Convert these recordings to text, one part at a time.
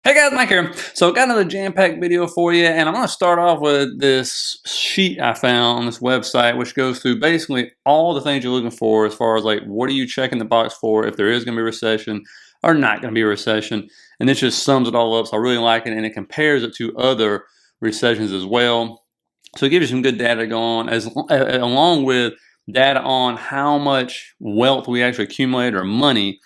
Hey guys, Mike here. So got another jam-packed video for you, and I'm going to start off with this sheet I found on this website, which goes through basically all the things you're looking for as far as like what are you checking the box for if there is going to be a recession or not going to be a recession, and this just sums it all up. So I really like it, and it compares it to other recessions as well. So it gives you some good data to go on, along with data on how much wealth we actually accumulated or money,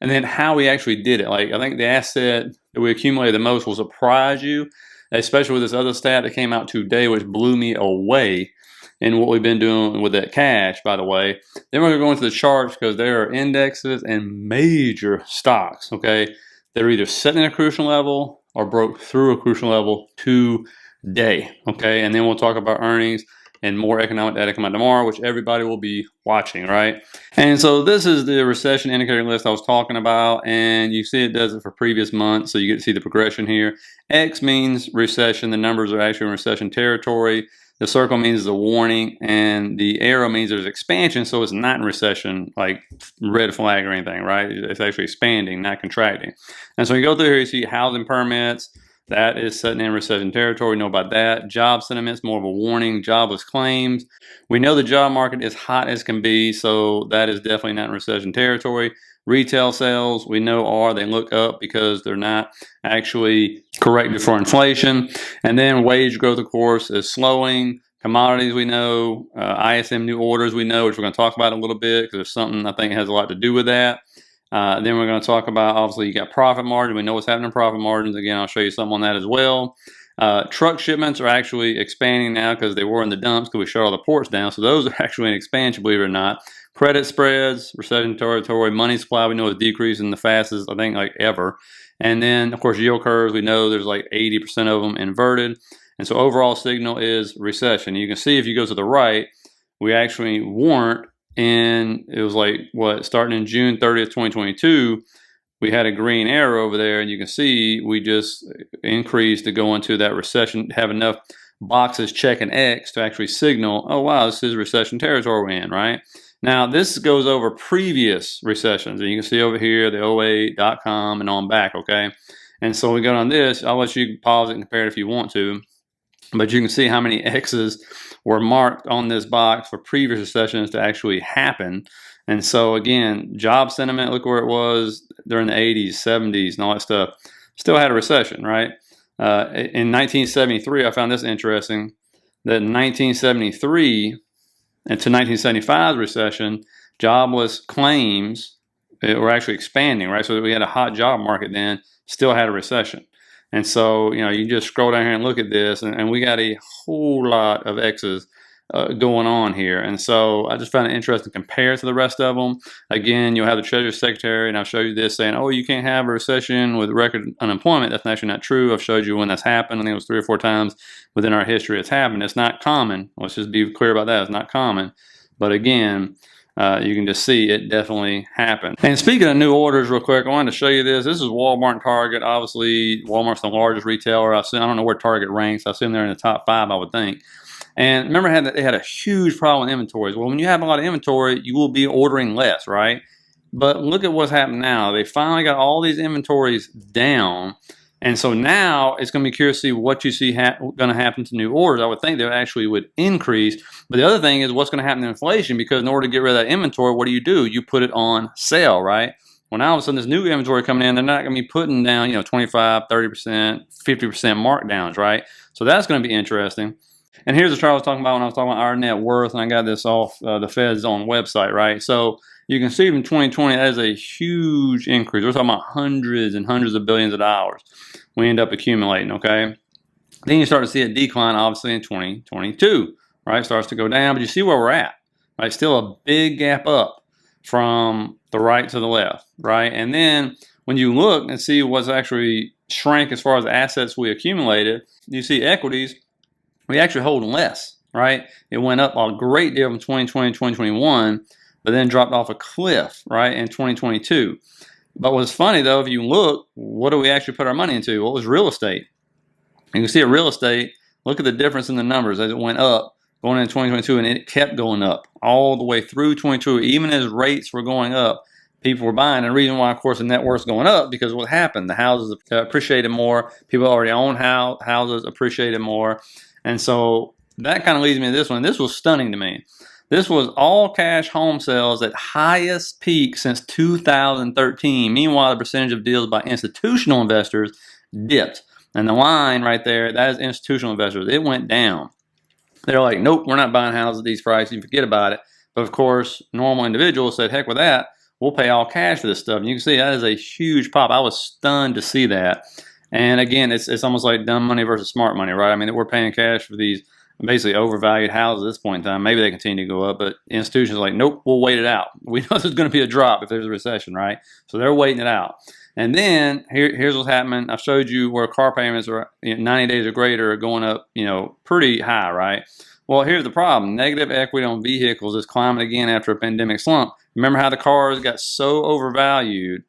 and then how we actually did it. Like I think the asset that we accumulated the most will surprise you, especially with this other stat that came out today, which blew me away in what we've been doing with that cash, by the way. Then we're going to go into the charts because there are indexes and major stocks, okay, that are either setting a crucial level or broke through a crucial level today, okay? And then we'll talk about earnings and more economic data come out tomorrow, which everybody will be watching, right? And so this is the recession indicator list I was talking about, and you see it does it for previous months, so you get to see the progression here. X means recession. The numbers are actually in recession territory. The circle means the warning, and the arrow means there's expansion, so it's not in recession, like red flag or anything, right? It's actually expanding, not contracting. And so you go through here, you see housing permits. That is setting in recession territory. We know about that. Job sentiments, more of a warning. Jobless claims. We know the job market is hot as can be, so that is definitely not in recession territory. Retail sales, we know they look up because they're not actually corrected for inflation. And then wage growth, of course, is slowing. Commodities, we know. ISM new orders, we know, which we're going to talk about in a little bit because there's something I think has a lot to do with that. Then we're going to talk about, obviously, you got profit margin. We know what's happening in profit margins. Again, I'll show you something on that as well. Truck shipments are actually expanding now because they were in the dumps because we shut all the ports down. So those are actually in expansion, believe it or not. Credit spreads, recession territory, money supply, we know is decreasing the fastest, I think, like ever. And then, of course, yield curves, we know there's like 80% of them inverted. And so overall signal is recession. You can see if you go to the right, we actually weren't. And it was like, starting in June 30th, 2022, we had a green arrow over there, and you can see we just increased to go into that recession, have enough boxes checking X to actually signal, oh, wow, this is recession territory we're in, right? Now, this goes over previous recessions, and you can see over here the 08.com and on back, okay? And so we got on this. I'll let you pause it and compare it if you want to, but you can see how many X's were marked on this box for previous recessions to actually happen. And so again, job sentiment, look where it was during the 80s, 70s, and all that stuff. Still had a recession, right? In 1973, I found this interesting, that in 1973 and to 1975's recession, jobless claims were actually expanding, right? So we had a hot job market then, still had a recession. And so, you know, you just scroll down here and look at this, and we got a whole lot of X's going on here. And so I just found it interesting to compare to the rest of them. Again, you'll have the Treasury Secretary, and I'll show you this saying, oh, you can't have a recession with record unemployment. That's actually not true. I've showed you when that's happened. I think it was 3 or 4 times within our history it's happened. It's not common. Let's just be clear about that. It's not common. But again, you can just see it definitely happened. And speaking of new orders real quick, I wanted to show you this. This is Walmart and Target. Obviously, Walmart's the largest retailer. I don't know where Target ranks. I assume they're in the top 5, I would think. And remember, they had a huge problem with inventories. Well, when you have a lot of inventory, you will be ordering less, right? But look at what's happened now. They finally got all these inventories down. And so now it's going to be curious to see what you see going to happen to new orders. I would think they actually would increase. But the other thing is what's going to happen to inflation, because in order to get rid of that inventory, what do? You put it on sale, right? Well, now all of a sudden this new inventory coming in, they're not going to be putting down, 25, 30%, 50% markdowns, right? So that's going to be interesting. And here's the chart I was talking about when I was talking about our net worth, and I got this off the Fed's own website, right? So you can see from 2020, that is a huge increase. We're talking about hundreds and hundreds of billions of dollars we end up accumulating, okay? Then you start to see a decline, obviously, in 2022, right? It starts to go down, but you see where we're at, right? Still a big gap up from the right to the left, right? And then when you look and see what's actually shrank as far as assets we accumulated, you see equities, we actually hold less, right? It went up a great deal from 2020 to 2021, but then dropped off a cliff, right, in 2022. But what's funny, though, if you look, what do we actually put our money into? What was real estate? You can see at real estate, look at the difference in the numbers as it went up going into 2022, and it kept going up all the way through 2022. Even as rates were going up, people were buying. And the reason why, of course, the net worth's going up, because what happened? The houses appreciated more. People already own houses appreciated more. And so that kind of leads me to this one. This was stunning to me. This was all cash home sales at highest peak since 2013. Meanwhile, the percentage of deals by institutional investors dipped. And the line right there, that is institutional investors. It went down. They're like, nope, we're not buying houses at these prices. You forget about it. But of course, normal individuals said, heck with that. We'll pay all cash for this stuff. And you can see that is a huge pop. I was stunned to see that. And again, it's almost like dumb money versus smart money, right? I mean, we're paying cash for these basically overvalued houses at this point in time. Maybe they continue to go up, but institutions are like, nope, we'll wait it out. We know there's going to be a drop if there's a recession, right? So they're waiting it out. And then here's what's happening. I showed you where car payments are 90 days or greater are going up, pretty high, right? Well, here's the problem. Negative equity on vehicles is climbing again after a pandemic slump. Remember how the cars got so overvalued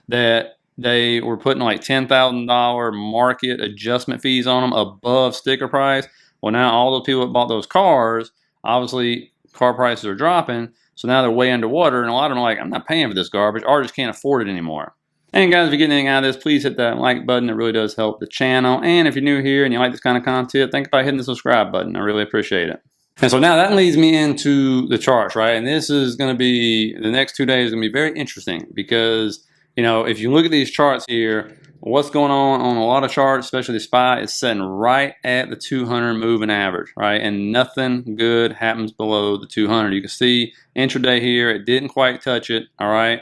that they were putting like $10,000 market adjustment fees on them above sticker price? Well, now all those people that bought those cars, obviously car prices are dropping, so now they're way underwater, and a lot of them are like, I'm not paying for this garbage, or I just can't afford it anymore. And guys, if you get anything out of this, please hit that like button. It really does help the channel. And if you're new here and you like this kind of content, think about hitting the subscribe button. I really appreciate it. And so now that leads me into the charts, right? And this is going to be, the next 2 days is going to be very interesting because, if you look at these charts here, what's going on a lot of charts, especially the SPY, is setting right at the 200 moving average, right? And nothing good happens below the 200. You can see intraday here, it didn't quite touch it, all right?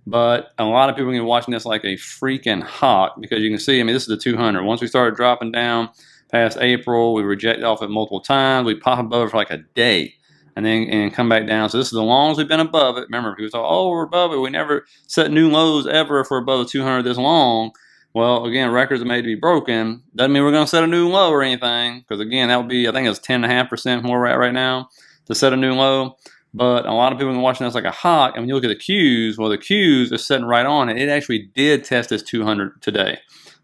But a lot of people are going to be watching this like a freaking hawk because you can see, this is the 200. Once we started dropping down past April, we rejected off it multiple times. We pop above it for like a day and come back down. So this is the longest we've been above it. Remember, people thought, oh, we're above it. We never set new lows ever for above the 200 this long. Well, again, records are made to be broken. Doesn't mean we're going to set a new low or anything because, again, that would be, I think it's 10.5% from where we're at right now to set a new low. But a lot of people have been watching this like a hawk. And when you look at the Qs, well, the Qs are sitting right on it. It actually did test this 200 today.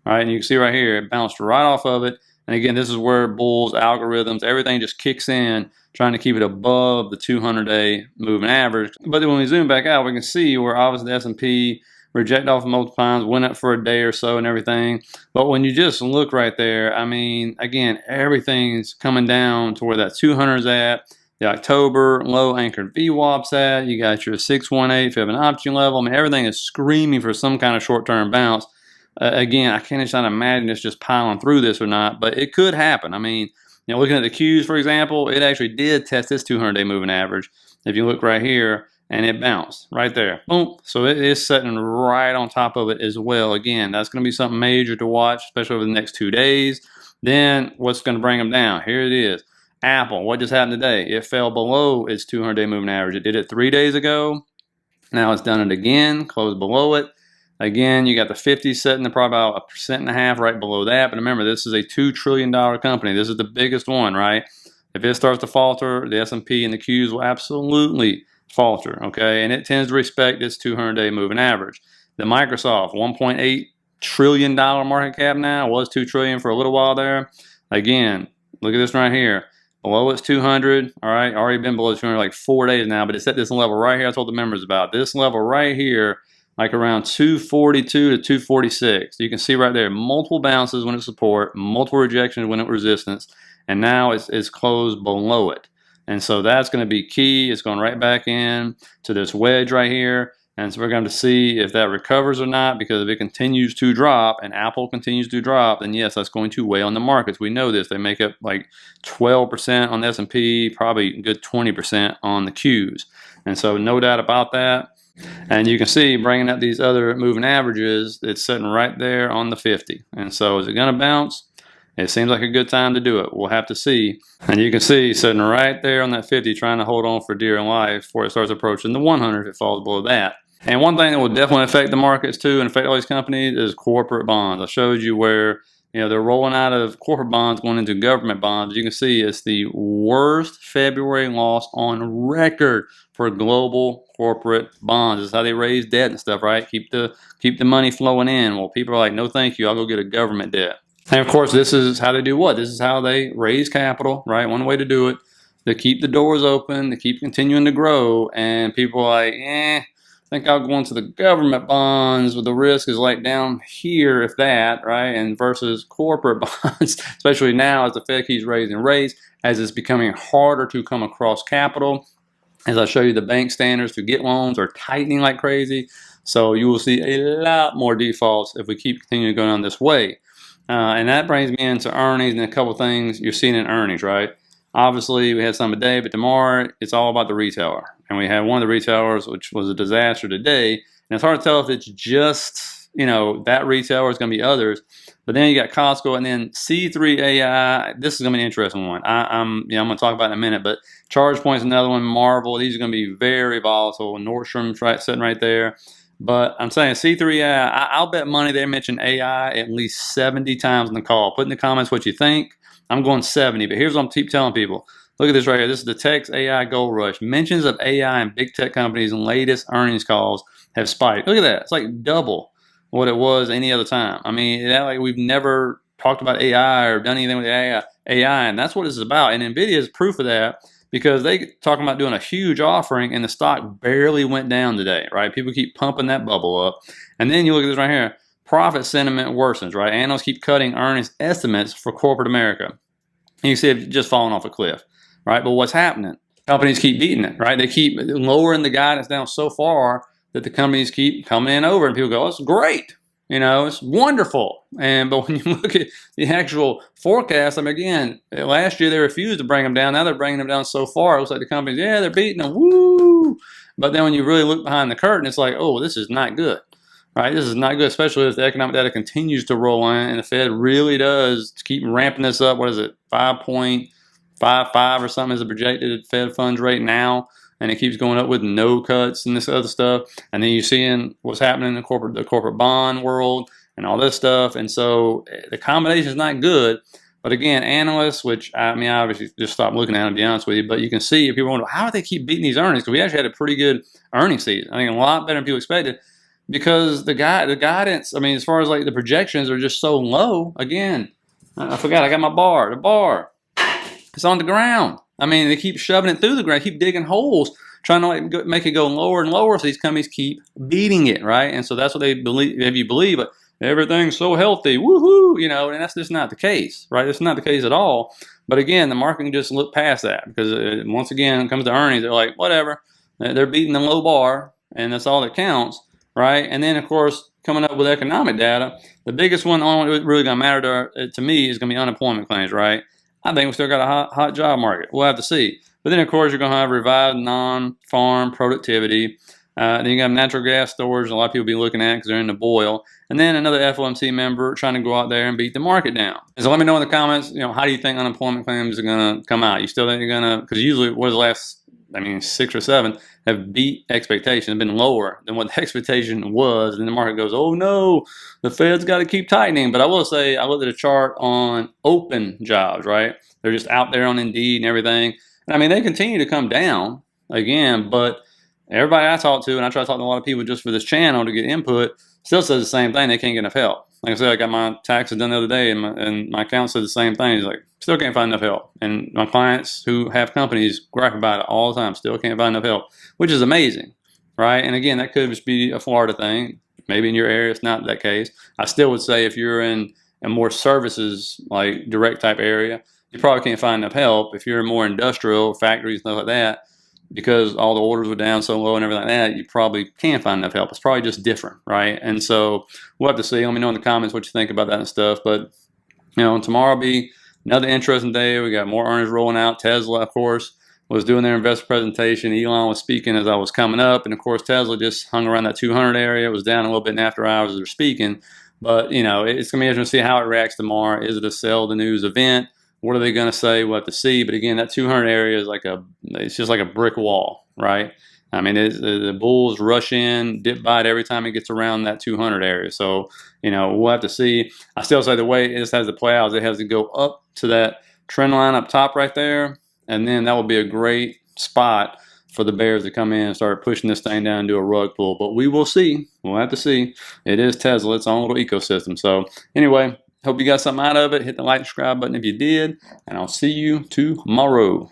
All right, and you can see right here, it bounced right off of it. And again, this is where bulls, algorithms, everything just kicks in, trying to keep it above the 200-day moving average. But then when we zoom back out, we can see where obviously the S&P rejected off multiple times, went up for a day or so and everything. But when you just look right there, again, everything's coming down to where that 200 is at. The October low anchored VWAP's at. You got your 618 Fibonacci level. Everything is screaming for some kind of short-term bounce. Again, I can't just imagine it's just piling through this or not, but it could happen. Looking at the Qs, for example, it actually did test this 200-day moving average. If you look right here, and it bounced right there. Boom. So it is sitting right on top of it as well. Again, that's going to be something major to watch, especially over the next 2 days. Then what's going to bring them down? Here it is. Apple, what just happened today? It fell below its 200-day moving average. It did it 3 days ago. Now it's done it again, closed below it. Again, you got the 50 sitting at probably about 1.5% right below that. But remember, this is a $2 trillion company. This is the biggest one, right? If it starts to falter, the S&P and the Qs will absolutely falter, okay? And it tends to respect its 200-day moving average. The Microsoft, $1.8 trillion market cap now, was $2 trillion for a little while there. Again, look at this right here. Below its 200, all right, already been below 200 like 4 days now, but it's at this level right here I told the members about. This level right here, like around 242 to 246. You can see right there, multiple bounces when it support, multiple rejections when it resistance, and now it's closed below it. And so that's going to be key. It's going right back in to this wedge right here. And so we're going to see if that recovers or not, because if it continues to drop and Apple continues to drop, then yes, that's going to weigh on the markets. We know this. They make up like 12% on the S&P, probably a good 20% on the Qs. And so no doubt about that. And you can see, bringing up these other moving averages, it's sitting right there on the 50. And so is it going to bounce? It seems like a good time to do it. We'll have to see. And you can see sitting right there on that 50, trying to hold on for dear life before it starts approaching the 100 if it falls below that. And one thing that will definitely affect the markets too and affect all these companies is corporate bonds. I showed you where they're rolling out of corporate bonds going into government bonds. You can see it's the worst February loss on record for global corporate bonds. This is how they raise debt and stuff, right? Keep the money flowing in. Well, people are like, no thank you, I'll go get a government debt. And of course, this is how they do what? This is how they raise capital, right? One way to do it, to keep the doors open, to keep continuing to grow. And people are like, think I'll go into the government bonds where the risk is like down here, if that, right? And versus corporate bonds, especially now as the Fed keeps raising rates, as it's becoming harder to come across capital. As I show you, the bank standards to get loans are tightening like crazy. So you will see a lot more defaults if we keep continuing to go down this way. And that brings me into earnings and a couple things you're seeing in earnings, right? Obviously, we had some today, but tomorrow it's all about the retailer. And we had one of the retailers, which was a disaster today. And it's hard to tell if it's just, that retailer is going to be others. But then you got Costco and then C3AI. This is going to be an interesting one. I'm going to talk about it in a minute, but ChargePoint's another one. Marvel. These are going to be very volatile. Nordstrom's sitting right there. But I'm saying C3AI, I'll bet money they mentioned AI at least 70 times in the call. Put in the comments what you think. I'm going 70, but here's what I'm keep telling people. Look at this right here. This is the Tech's AI Gold Rush. Mentions of AI and big tech companies in latest earnings calls have spiked. Look at that. It's like double what it was any other time. I mean, like we've never talked about AI or done anything with AI, and that's what it's about. And NVIDIA is proof of that because they talking about doing a huge offering and the stock barely went down today, right? People keep pumping that bubble up. And then you look at this right here. Profit sentiment worsens, right? Analysts keep cutting earnings estimates for corporate America. And you see it just falling off a cliff, right? But what's happening? Companies keep beating it, right? They keep lowering the guidance down so far that the companies keep coming in over, and people go, "Oh, it's great, it's wonderful." But when you look at the actual forecast, I mean, again, last year they refused to bring them down. Now they're bringing them down so far. It looks like the companies, yeah, they're beating them, woo. But then when you really look behind the curtain, it's like, oh, this is not good. Right, this is not good, especially if the economic data continues to roll in and the Fed really does keep ramping this up. What is it, 5.55 or something is the projected Fed funds rate now, and it keeps going up with no cuts and this other stuff. And then you're seeing what's happening in the corporate bond world and all this stuff. And so the combination is not good. But again, analysts, which I mean, I obviously just stopped looking at them, to be honest with you. But you can see people wonder how do they keep beating these earnings? Because we actually had a pretty good earnings season. I think a lot better than people expected. Because the guidance, I mean, as far as like the projections are just so low. Again, I forgot, I got my bar. The bar, it's on the ground. I mean, they keep shoving it through the ground, keep digging holes, trying to like make it go lower and lower. So these companies keep beating it, right? And so that's what they believe. If you believe it, everything's so healthy, woohoo, and that's just not the case, right? It's not the case at all. But again, the market can just look past that because once again, when it comes to earnings, they're like, whatever, they're beating the low bar, and that's all that counts. Right, and then of course coming up with economic data, the biggest one, the only one really going to matter to me is going to be unemployment claims. Right, I think we still got a hot job market. We'll have to see. But then of course you're going to have revived non-farm productivity. Then you got natural gas storage. A lot of people be looking at because they're in the boil. And then another FOMC member trying to go out there and beat the market down. So let me know in the comments. How do you think unemployment claims are going to come out? You still think they're going to? Because usually what is the last? 6 or 7 have beat expectations, have been lower than what the expectation was. And the market goes, oh no, the Fed's got to keep tightening. But I will say, I looked at a chart on open jobs, right? They're just out there on Indeed and everything. And I mean, they continue to come down again, but everybody I talk to, and I try to talk to a lot of people just for this channel to get input, still says the same thing. They can't get enough help. Like I said, I got my taxes done the other day, and my accountant said the same thing. He's like, still can't find enough help. And my clients who have companies gripe about it all the time, still can't find enough help, which is amazing, right? And again, that could just be a Florida thing. Maybe in your area, it's not that case. I still would say if you're in a more services, like direct type area, you probably can't find enough help. If you're in more industrial, factories, stuff like that, because all the orders were down so low and everything like that, you probably can't find enough help. It's probably just different, right? And so we'll have to see. Let me know in the comments what you think about that and stuff. But, tomorrow will be another interesting day. We got more earnings rolling out. Tesla, of course, was doing their investor presentation. Elon was speaking as I was coming up. And, of course, Tesla just hung around that 200 area. It was down a little bit in after hours as they're speaking. But, it's going to be interesting to see how it reacts tomorrow. Is it a sell the news event? What are they going to say? We'll have to see. But again, that 200 area is it's just like a brick wall, right? I mean, the bulls rush in, dip by it every time it gets around that 200 area. So, we'll have to see. I still say the way it just has to play out is it has to go up to that trend line up top right there. And then that will be a great spot for the bears to come in and start pushing this thing down and do a rug pull. But we will see. We'll have to see. It is Tesla. Its own little ecosystem. So anyway, hope you got something out of it. Hit the like, subscribe button if you did, and I'll see you tomorrow.